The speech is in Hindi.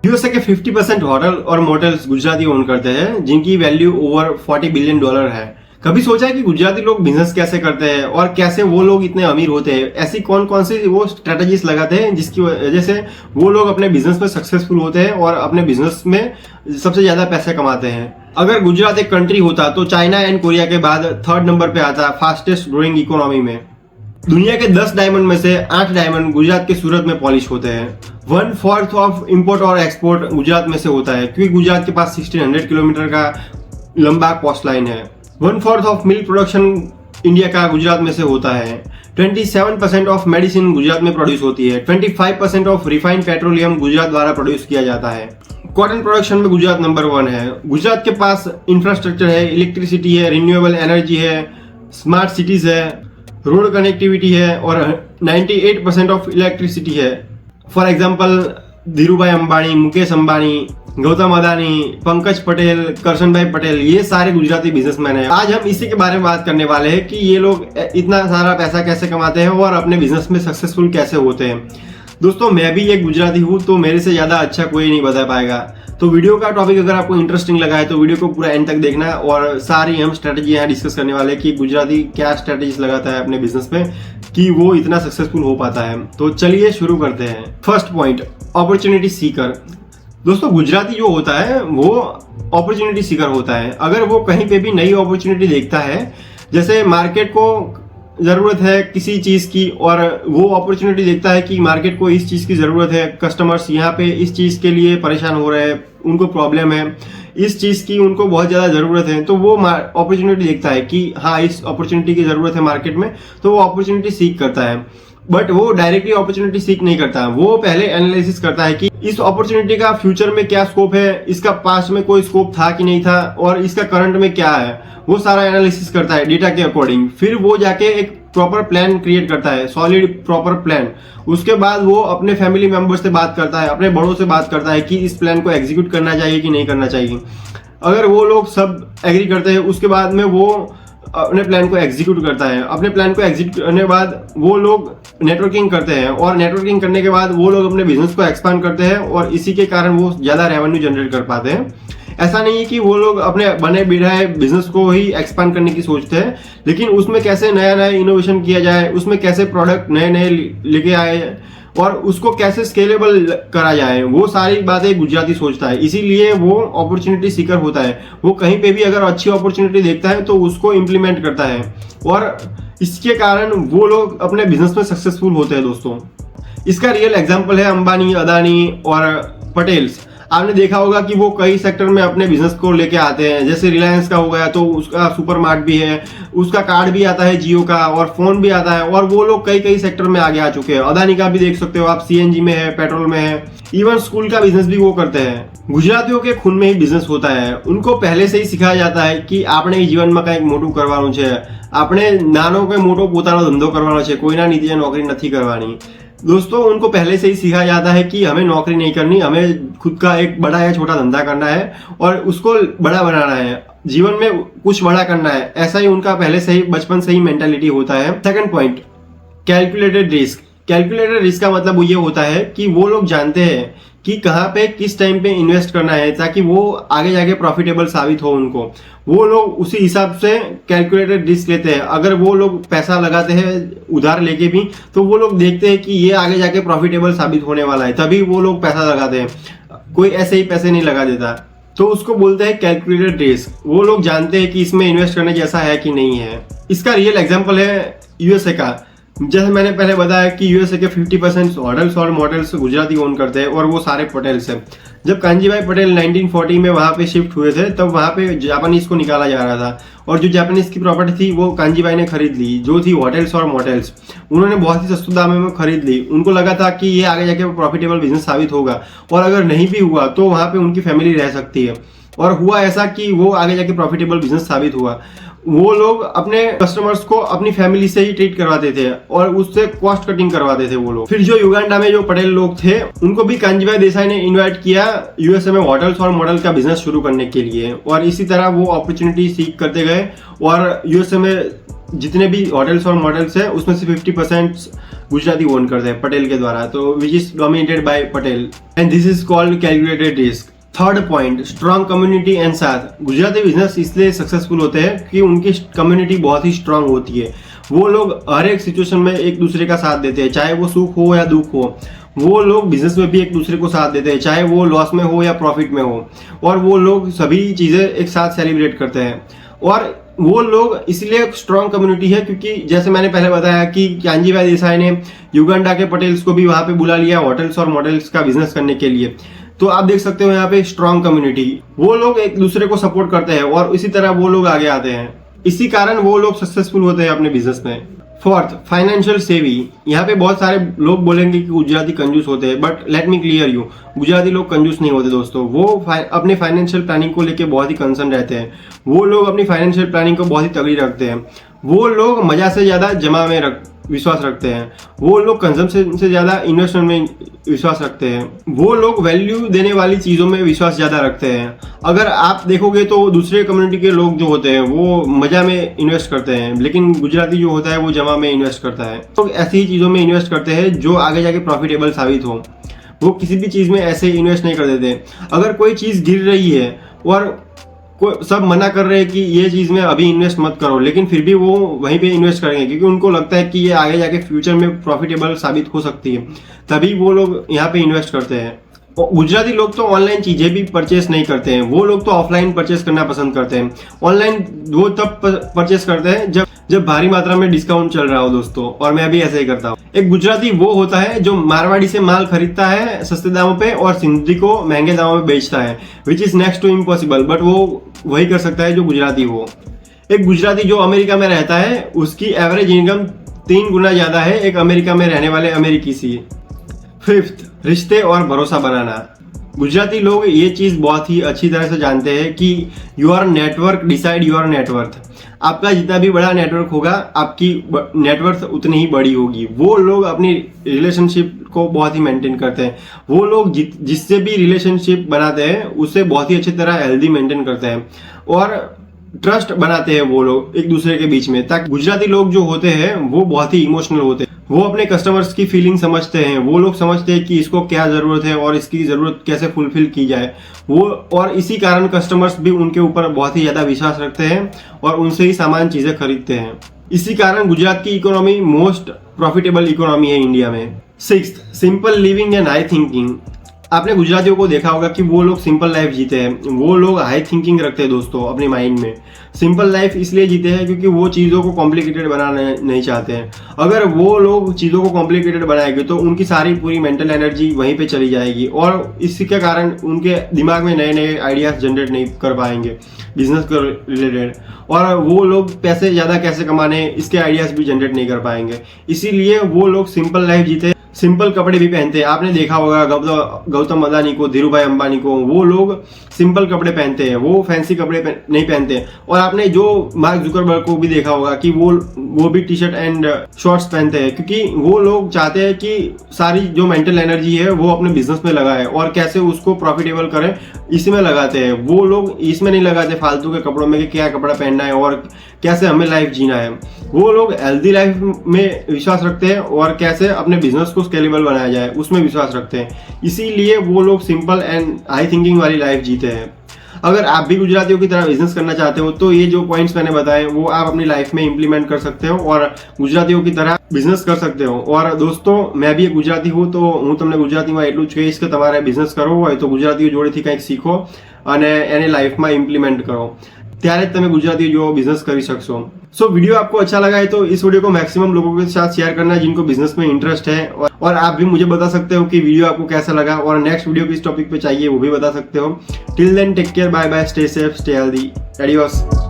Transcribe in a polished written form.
यूएसए के 50% होटल और मोटल्स गुजराती ओन करते हैं, जिनकी वैल्यू ओवर $40 बिलियन है। कभी सोचा है कि गुजराती लोग बिजनेस कैसे करते हैं और कैसे वो लोग इतने अमीर होते हैं? ऐसी कौन कौन सी वो स्ट्रेटजीज लगाते हैं जिसकी वजह से वो लोग अपने बिजनेस में सक्सेसफुल होते हैं और अपने बिजनेस में सबसे ज्यादा पैसे कमाते हैं? अगर गुजरात एक कंट्री होता तो चाइना एंड कोरिया के बाद 3rd नंबर पे आता फास्टेस्ट ग्रोइंग इकोनॉमी में। दुनिया के 10 डायमंड में से 8 डायमंड गुजरात के सूरत में पॉलिश होते हैं। 1/4 ऑफ इंपोर्ट और एक्सपोर्ट गुजरात में से होता है, क्योंकि गुजरात के पास 1600 किलोमीटर का लंबा कोस्ट लाइन है। 1/4 ऑफ मिल्क प्रोडक्शन इंडिया का गुजरात में से होता है। 27% ऑफ मेडिसिन गुजरात में प्रोड्यूस होती है। 25% ऑफ रिफाइंड पेट्रोलियम गुजरात द्वारा प्रोड्यूस किया जाता है। कॉटन प्रोडक्शन में गुजरात नंबर 1 है। गुजरात के पास इंफ्रास्ट्रक्चर है, इलेक्ट्रिसिटी है, रिन्यूएबल एनर्जी है, स्मार्ट सिटीज है, रोड कनेक्टिविटी है और 98% ऑफ इलेक्ट्रिसिटी है। फॉर एग्जाम्पल धीरूभाई अंबानी, मुकेश अंबानी, गौतम अदानी, पंकज पटेल, करशन भाई पटेल, ये सारे गुजराती बिजनेसमैन हैं। आज हम इसी के बारे में बात करने वाले हैं कि ये लोग इतना सारा पैसा कैसे कमाते हैं और अपने बिजनेस में सक्सेसफुल कैसे होते हैं। दोस्तों, मैं भी एक गुजराती हूँ, तो मेरे से ज्यादा अच्छा कोई नहीं बता पाएगा। तो वीडियो का टॉपिक अगर आपको इंटरेस्टिंग लगा है तो वीडियो को पूरा एंड तक देखना, और सारी हम स्ट्रेटेजी यहाँ डिस्कस करने वाले हैं कि गुजराती क्या स्ट्रेटेजीज लगाता है अपने बिजनेस में कि वो इतना सक्सेसफुल हो पाता है। तो चलिए शुरू करते हैं। First point, opportunity Sikar. दोस्तों, गुजराती जो होता है वो अपॉर्चुनिटी सीकर होता है। अगर वो कहीं पे भी नई अपॉर्चुनिटी देखता है, जैसे मार्केट को जरूरत है किसी चीज की और वो अपॉर्चुनिटी देखता है कि मार्केट को इस चीज की जरूरत है, कस्टमर्स यहाँ पे इस चीज के लिए परेशान हो रहे हैं, उनको प्रॉब्लम है, इस चीज की उनको बहुत ज्यादा जरूरत है, तो वो अपॉर्चुनिटी देखता है कि हाँ इस अपॉर्चुनिटी की जरूरत है मार्केट में, तो वो अपॉर्चुनिटी सीख करता है। बट वो डायरेक्टली अपॉर्चुनिटी सीख नहीं करता, वो पहले एनालिसिस करता है कि इस अपॉर्चुनिटी का फ्यूचर में क्या स्कोप है, इसका पास्ट में कोई स्कोप था कि नहीं था और इसका करंट में क्या है, वो सारा एनालिसिस करता है डेटा के अकॉर्डिंग। फिर वो जाके एक प्रॉपर प्लान क्रिएट करता है, सॉलिड प्रॉपर प्लान। उसके बाद वो अपने फैमिली मेंबर्स से बात करता है, अपने बड़ों से बात करता है कि इस प्लान को एग्जीक्यूट करना चाहिए कि नहीं करना चाहिए। अगर वो लोग सब एग्री करते हैं, उसके बाद में वो अपने प्लान को एग्जीक्यूट करता है। अपने प्लान को एग्जीक्यूट करने के बाद वो लोग नेटवर्किंग करते हैं, और नेटवर्किंग करने के बाद वो लोग अपने बिजनेस को एक्सपांड करते हैं, और इसी के कारण वो ज्यादा रेवेन्यू जनरेट कर पाते हैं। ऐसा नहीं है कि वो लोग अपने बने बिठाए बिजनेस को ही एक्सपांड करने की सोचते हैं, लेकिन उसमें कैसे नया नया इनोवेशन किया जाए, उसमें कैसे प्रोडक्ट नए नए लेके आए और उसको कैसे स्केलेबल करा जाए, वो सारी बातें गुजराती सोचता है। इसीलिए वो अपॉर्चुनिटी सीकर होता है। वो कहीं पे भी अगर अच्छी अपॉर्चुनिटी देखता है तो उसको इम्प्लीमेंट करता है, और इसके कारण वो लोग अपने बिजनेस में सक्सेसफुल होते हैं। दोस्तों, इसका रियल एग्जाम्पल है अंबानी, अदानी और पटेल्स। आपने देखा होगा कि वो कई सेक्टर में अपने बिजनेस को लेके आते हैं। जैसे रिलायंस का हो गया तो उसका सुपरमार्ट भी है, उसका कार्ड भी आता है जियो का, और फोन भी आता है, और वो लोग कई कई सेक्टर में आगे आ चुके हैं। अदानी का भी देख सकते हो आप, सीएनजी में है, पेट्रोल में है, इवन स्कूल का बिजनेस भी वो करते हैं। गुजरातियों के खून में ही बिजनेस होता है। उनको पहले से ही सिखाया जाता है कि आपने जीवन में કંઈક મોટું કરવાનું છે, આપણે નાનો કે મોટો પોતાનો ધંધો કરવાનો છે, કોઈના નીચે નોકરી નથી કરવાની। दोस्तों, उनको पहले से ही सिखाया जाता है कि हमें नौकरी नहीं करनी, हमें खुद का एक बड़ा या छोटा धंधा करना है और उसको बड़ा बनाना है, जीवन में कुछ बड़ा करना है। ऐसा ही उनका पहले से ही बचपन से ही मेंटालिटी होता है। Second point, calculated risk. Calculated risk का मतलब ये होता है कि वो लोग जानते हैं कि कहाँ पे किस टाइम पे इन्वेस्ट करना है ताकि वो आगे जाके प्रॉफिटेबल साबित हो उनको। वो लोग उसी हिसाब से कैलकुलेटेड रिस्क लेते हैं। अगर वो लोग पैसा लगाते हैं उधार लेके भी, तो वो लोग देखते हैं कि ये आगे जाके प्रॉफिटेबल साबित होने वाला है, तभी वो लोग पैसा लगाते हैं। कोई ऐसे ही पैसे नहीं लगा देता, तो उसको बोलते हैं कैलकुलेटेड रिस्क। वो लोग जानते हैं कि इसमें इन्वेस्ट करने जैसा है कि नहीं है। इसका रियल एग्जाम्पल है यूएसए का। जैसे मैंने पहले बताया कि यूएसए के 50% होटल्स और मोटल्स गुजराती ओन करते हैं, और वो सारे पटेल्स हैं। जब कांजीभाई पटेल 1940 में वहां पे शिफ्ट हुए थे, तब वहां पे जापानीज को निकाला जा रहा था, और जो जापानीज की प्रॉपर्टी थी वो कांजीभाई ने खरीद ली, जो थी होटल्स और मोटल्स। उन्होंने बहुत ही सस्ते दामों में खरीद ली। उनको लगा था कि ये आगे जाके प्रॉफिटेबल बिजनेस साबित होगा, और अगर नहीं भी हुआ तो वहां पे उनकी फैमिली रह सकती है। और हुआ ऐसा कि वो आगे जाके प्रॉफिटेबल बिजनेस साबित हुआ। वो लोग अपने कस्टमर्स को अपनी फैमिली से ही ट्रीट करवाते थे और उससे कॉस्ट कटिंग करवाते थे वो लोग। फिर जो युगांडा में जो पटेल लोग थे, उनको भी कांजीभाई देसाई ने इनवाइट किया यूएसए में होटल्स और मॉडल का बिजनेस शुरू करने के लिए, और इसी तरह वो अपॉर्चुनिटी सीख करते गए। और यूएसए में जितने भी होटल्स और मॉडल्स है उसमें से 50% गुजराती ओन करते हैं पटेल के द्वारा, तो which is dominated by Patel and this is called calculated risk. Third point, strong community and साथ। गुजराती बिजनेस इसलिए सक्सेसफुल होते हैं कि उनकी कम्युनिटी बहुत ही स्ट्रांग होती है। वो लोग हर एक सिचुएशन में एक दूसरे का साथ देते हैं, चाहे वो सुख हो या दुख हो। वो लोग बिजनेस में भी एक दूसरे को साथ देते हैं, चाहे वो लॉस में हो या प्रॉफिट में हो, और वो लोग सभी चीजें एक साथ सेलिब्रेट करते हैं। और वो लोग इसलिए स्ट्रॉन्ग कम्युनिटी है क्योंकि जैसे मैंने पहले बताया कि कांजी भाई देसाई ने युगांडा के पटेल्स को भी वहां पे बुला लिया होटल्स और मॉडल्स का बिजनेस करने के लिए। तो आप देख सकते हो यहाँ पे स्ट्रॉन्ग कम्युनिटी, वो लोग एक दूसरे को सपोर्ट करते हैं और इसी तरह वो लोग आगे आते हैं। इसी कारण वो लोग सक्सेसफुल होते हैं अपने बिजनेस में। फोर्थ, फाइनेंशियल सेवी। यहाँ पे बहुत सारे लोग बोलेंगे कि गुजराती कंजूस होते हैं, but let me clear you, Gujarati लोग कंजूस नहीं होते दोस्तों। वो अपने फाइनेंशियल प्लानिंग को लेके बहुत ही कंसर्न रहते हैं। वो लोग अपनी फाइनेंशियल प्लानिंग को बहुत ही तगड़ी रखते हैं। वो लोग मजा से ज्यादा जमा में विश्वास रखते हैं। वो लोग कंजम्पशन से ज्यादा इन्वेस्टमेंट में विश्वास रखते हैं। वो लोग वैल्यू देने वाली चीजों में विश्वास ज्यादा रखते हैं। अगर आप देखोगे तो दूसरे कम्युनिटी के लोग जो होते हैं वो मजा में इन्वेस्ट करते हैं, लेकिन गुजराती जो होता है वो जमा में इन्वेस्ट करता है। तो ऐसी ही चीजों में इन्वेस्ट करते हैं जो आगे जाके प्रॉफिटेबल साबित हो। वो किसी भी चीज में ऐसे इन्वेस्ट नहीं कर देते। अगर कोई चीज गिर रही है और सब मना कर रहे हैं कि ये चीज में अभी इन्वेस्ट मत करो, लेकिन फिर भी वो वहीं पे इन्वेस्ट करेंगे क्योंकि उनको लगता है कि ये आगे जाके फ्यूचर में प्रॉफिटेबल साबित हो सकती है, तभी वो लोग यहाँ पे इन्वेस्ट करते हैं। गुजराती लोग तो ऑनलाइन चीजें भी परचेस नहीं करते हैं, वो लोग तो ऑफलाइन परचेस करना पसंद करते हैं। ऑनलाइन वो तब परचेस करते हैं जब भारी मात्रा में डिस्काउंट चल रहा हो दोस्तों, और मैं भी ऐसे ही करता हूँ। एक गुजराती वो होता है जो मारवाड़ी से माल खरीदता है सस्ते दामों पे और सिंधी को महंगे दामों में बेचता है, which is next to impossible, but वो वही कर सकता है जो गुजराती हो। एक गुजराती जो अमेरिका में रहता है उसकी एवरेज इनकम 3 गुना ज्यादा है एक अमेरिका में रहने वाले अमेरिकी से। फिफ्थ, रिश्ते और भरोसा बनाना। गुजराती लोग ये चीज बहुत ही अच्छी तरह से जानते हैं कि your network decide your net worth. आपका जितना भी बड़ा नेटवर्क होगा आपकी नेटवर्थ उतनी ही बड़ी होगी। वो लोग अपनी रिलेशनशिप को बहुत ही मेंटेन करते हैं। वो लोग जिससे भी रिलेशनशिप बनाते हैं उससे बहुत ही अच्छी तरह हेल्दी मेंटेन करते हैं और ट्रस्ट बनाते हैं वो लोग एक दूसरे के बीच में। ताकि गुजराती लोग जो होते हैं वो बहुत ही इमोशनल होते हैं। वो अपने कस्टमर्स की फीलिंग समझते हैं। वो लोग समझते हैं कि इसको क्या जरूरत है और इसकी जरूरत कैसे फुलफिल की जाए। वो और इसी कारण कस्टमर्स भी उनके ऊपर बहुत ही ज्यादा विश्वास रखते हैं और उनसे ही सामान चीजें खरीदते हैं। इसी कारण गुजरात की इकोनॉमी मोस्ट प्रॉफिटेबल इकोनॉमी है इंडिया में। Sixth, simple living and high thinking. आपने गुजरातियों को देखा होगा कि वो लोग सिंपल लाइफ जीते हैं। वो लोग हाई थिंकिंग रखते हैं दोस्तों अपने माइंड में। सिंपल लाइफ इसलिए जीते हैं क्योंकि वो चीज़ों को कॉम्प्लिकेटेड बनाना नहीं चाहते हैं। अगर वो लोग चीज़ों को कॉम्प्लिकेटेड बनाएंगे तो उनकी सारी पूरी मेंटल एनर्जी वहीं पे चली जाएगी और इसी के कारण उनके दिमाग में नए नए आइडियाज जनरेट नहीं कर पाएंगे बिजनेस के रिलेटेड, और वो लोग पैसे ज़्यादा कैसे कमाने इसके आइडियाज भी जनरेट नहीं कर पाएंगे। इसीलिए वो लोग सिंपल लाइफ जीते, सिंपल कपड़े भी पहनते हैं। आपने देखा होगा गौतम अदानी को, धीरूभाई अंबानी को, वो लोग सिंपल कपड़े पहनते हैं, वो फैंसी कपड़े नहीं पहनते। और आपने जो मार्क जुकरबर्ग को भी देखा होगा कि वो भी टी शर्ट एंड शॉर्ट्स पहनते हैं क्योंकि वो लोग चाहते हैं कि सारी जो मेंटल एनर्जी है वो अपने बिजनेस में लगाए और कैसे उसको प्रॉफिटेबल करें इसी में लगाते हैं। वो लोग इसमें नहीं लगाते फालतू के कपड़ों में कि क्या कपड़ा पहनना है और कैसे हमें लाइफ जीना है। वो लोग हेल्दी लाइफ में विश्वास रखते हैं और कैसे अपने बिजनेस को स्केलेबल बनाया जाए उसमें विश्वास रखते हैं। इसीलिए वो लोग सिंपल एंड हाई थिंकिंग वाली लाइफ जीते हैं। अगर आप भी गुजरातियों की तरह बिजनेस करना चाहते हो तो ये जो पॉइंट्स मैंने बताए वो आप अपनी लाइफ में इंप्लीमेंट कर सकते हो और गुजरातियों की तरह बिजनेस कर सकते हो। और दोस्तों मैं भी एक गुजराती हूँ तो હું તમને ગુજરાતીમાં એટલું જ કહીશ કે તમારે બિઝનેસ કરવો હોય તો ગુજરાતીઓ જોડેથી કંઈક શીખો અને એને લાઈફમાં ઇમ્પ્લિમેન્ટ કરો, ત્યારે જ તમે ગુજરાતીઓ જેવો बिजनेस કરી શકશો। सो वीडियो आपको अच्छा लगा है तो इस वीडियो को मैक्सिमम लोगों के साथ शेयर करना जिनको बिजनेस में इंटरेस्ट है, और आप भी मुझे बता सकते हो कि वीडियो आपको कैसा लगा और नेक्स्ट वीडियो किस टॉपिक पे चाहिए वो भी बता सकते हो। Till then take care, bye bye, stay safe, stay healthy, adios.